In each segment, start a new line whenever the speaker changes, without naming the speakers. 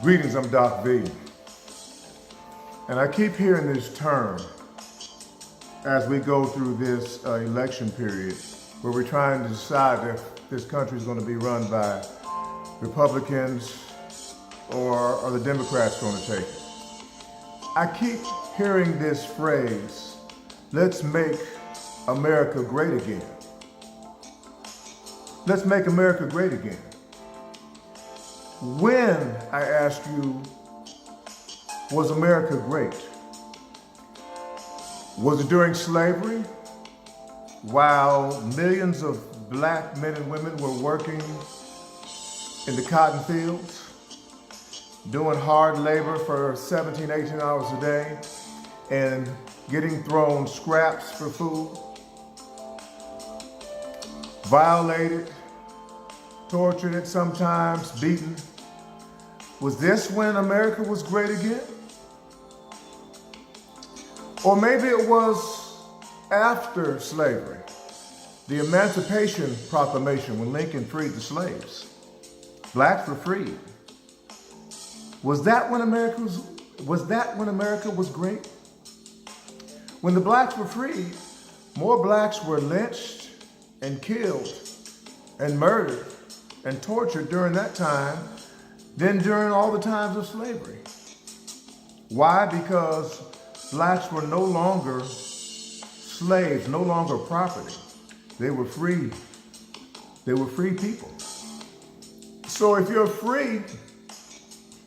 Greetings, I'm Doc V. And I keep hearing this term as we go through this election period where we're trying to decide if this country is going to be run by Republicans or are the Democrats going to take it. I keep hearing this phrase, let's make America great again. Let's make America great again. When, I ask you, was America great? Was it during slavery, while millions of black men and women were working in the cotton fields, doing hard labor for 17, 18 hours a day, and getting thrown scraps for food, violated, tortured, sometimes beaten? Was this when America was great again? Or maybe it was after slavery, the Emancipation Proclamation when Lincoln freed the slaves. Blacks were freed. Was that when America was great? When the blacks were freed, more blacks were lynched and killed and murdered and tortured during that time than during all the times of slavery. Why? Because blacks were no longer slaves, no longer property. They were free. They were free people. So if you're free,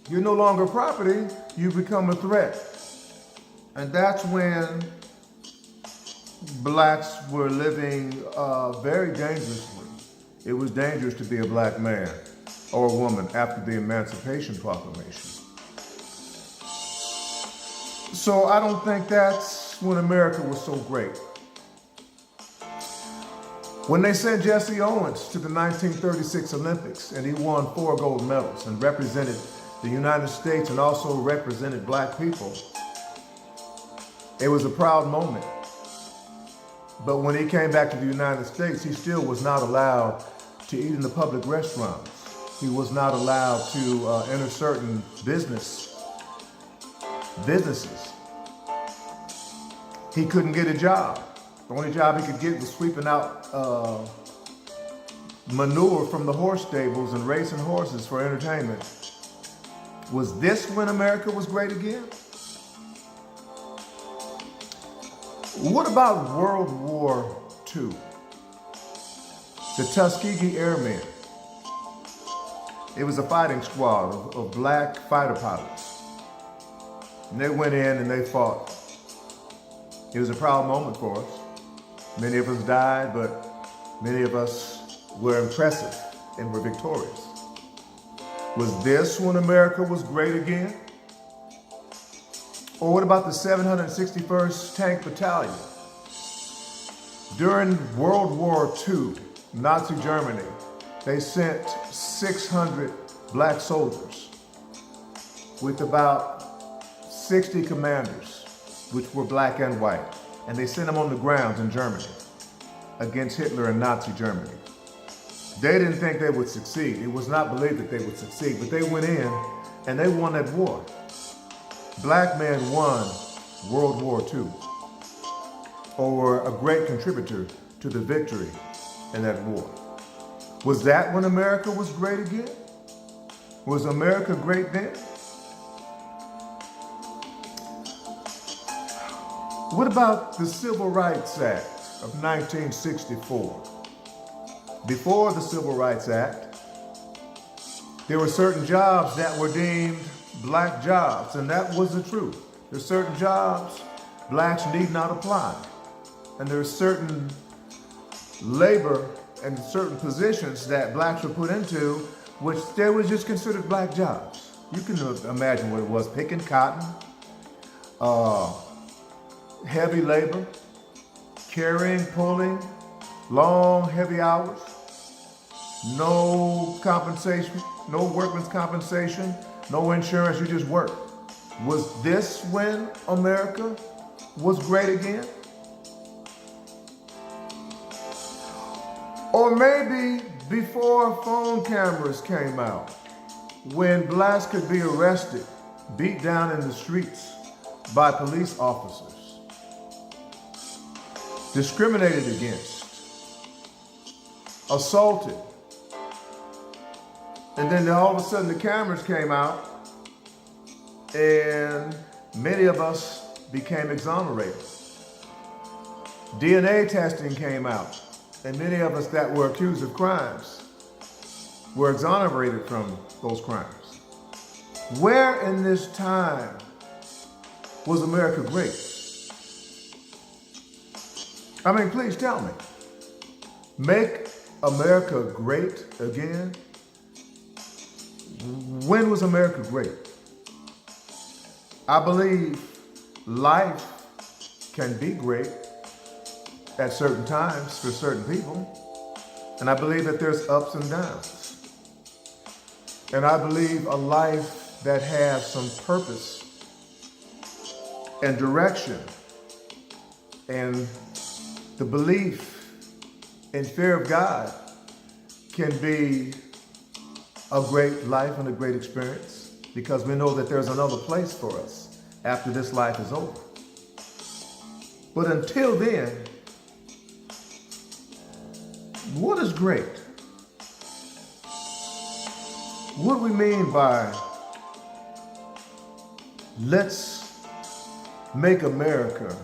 you're no longer property, you become a threat. And that's when blacks were living very dangerously. It was dangerous to be a black man or a woman after the Emancipation Proclamation. So I don't think that's when America was so great. When they sent Jesse Owens to the 1936 Olympics and he won 4 gold medals and represented the United States and also represented black people, it was a proud moment. But when he came back to the United States, he still was not allowed to eat in the public restaurants. He was not allowed to enter certain businesses. He couldn't get a job. The only job he could get was sweeping out manure from the horse stables and racing horses for entertainment. Was this when America was great again? What about World War II? The Tuskegee Airmen. It was a fighting squad of black fighter pilots. And they went in and they fought. It was a proud moment for us. Many of us died, but many of us were impressive and were victorious. Was this when America was great again? Or what about the 761st Tank Battalion? During World War II, Nazi Germany, they sent 600 black soldiers with about 60 commanders, which were black and white. And they sent them on the grounds in Germany against Hitler and Nazi Germany. They didn't think they would succeed. It was not believed that they would succeed, but they went in and they won that war. Black men won World War II, or were a great contributor to the victory in that war. Was that when America was great again? Was America great then? What about the Civil Rights Act of 1964? Before the Civil Rights Act, there were certain jobs that were deemed black jobs, and that was the truth. There's certain jobs blacks need not apply. And there's certain labor and certain positions that blacks were put into, which they were just considered black jobs. You can imagine what it was: picking cotton, heavy labor, carrying, pulling, long, heavy hours, no compensation, no workman's compensation, no insurance, you just work. Was this when America was great again? Or maybe before phone cameras came out, when blacks could be arrested, beat down in the streets by police officers, discriminated against, assaulted, and then all of a sudden the cameras came out and many of us became exonerated. DNA testing came out, and many of us that were accused of crimes were exonerated from those crimes. Where in this time was America great? I mean, please tell me. Make America great again? When was America great? I believe life can be great at certain times for certain people. And I believe that there's ups and downs. And I believe a life that has some purpose and direction and the belief and fear of God can be a great life and a great experience, because we know that there's another place for us after this life is over. But until then, what is great? What do we mean by let's make America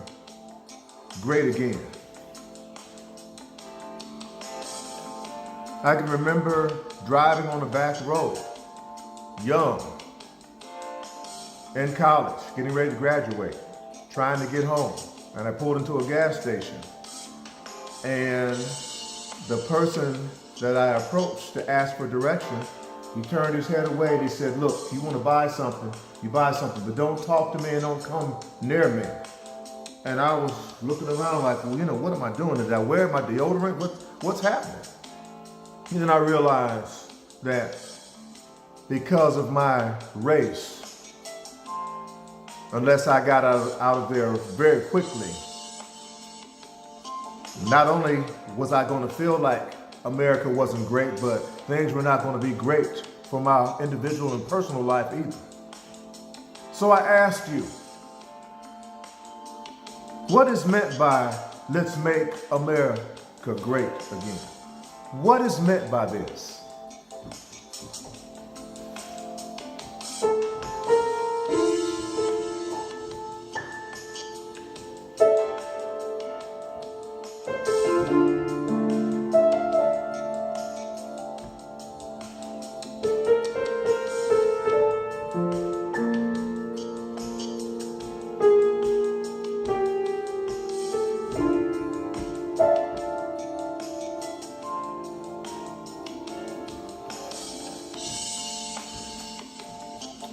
great again? I can remember driving on the back road, young, in college, getting ready to graduate, trying to get home. And I pulled into a gas station. And the person that I approached to ask for direction, he turned his head away and he said, "Look, if you want to buy something, you buy something, but don't talk to me and don't come near me." And I was looking around like, well, what am I doing? Did I wear my deodorant? What's happening? And then I realized that because of my race, unless I got out of there very quickly, not only was I going to feel like America wasn't great, but things were not going to be great for my individual and personal life either. So I asked you, what is meant by let's make America great again? What is meant by this?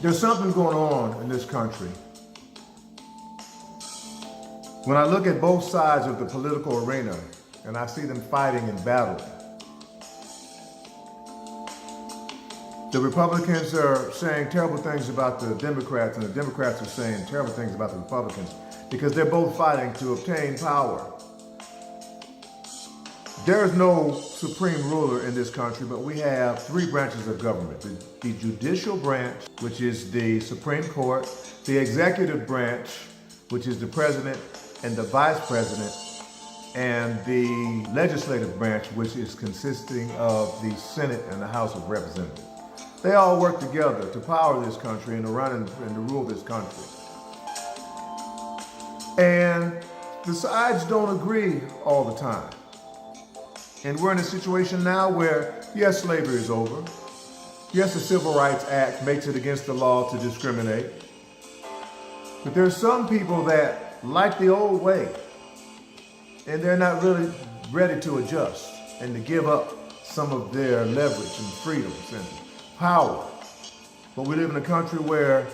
There's something going on in this country. When I look at both sides of the political arena and I see them fighting and battling, the Republicans are saying terrible things about the Democrats, and the Democrats are saying terrible things about the Republicans, because they're both fighting to obtain power. There is no supreme ruler in this country, but we have three branches of government. The judicial branch, which is the Supreme Court, the executive branch, which is the president and the vice president, and the legislative branch, which is consisting of the Senate and the House of Representatives. They all work together to power this country and to run and to rule this country. And the sides don't agree all the time. And we're in a situation now where, yes, slavery is over. Yes, the Civil Rights Act makes it against the law to discriminate. But there's some people that like the old way, and they're not really ready to adjust and to give up some of their leverage and freedoms and power. But we live in a country where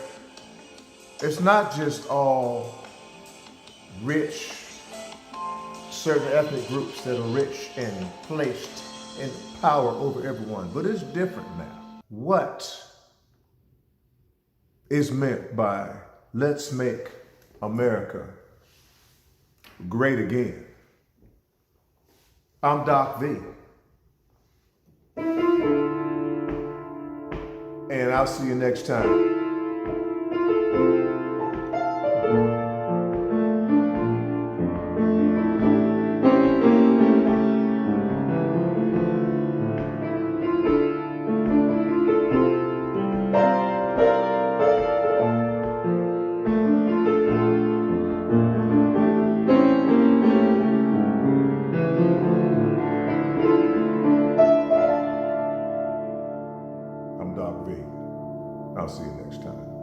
it's not just all rich, certain ethnic groups that are rich and placed in power over everyone, but it's different now. What is meant by let's make America great again? I'm Doc V. and I'll see you next time. I'm Doc V. I'll see you next time.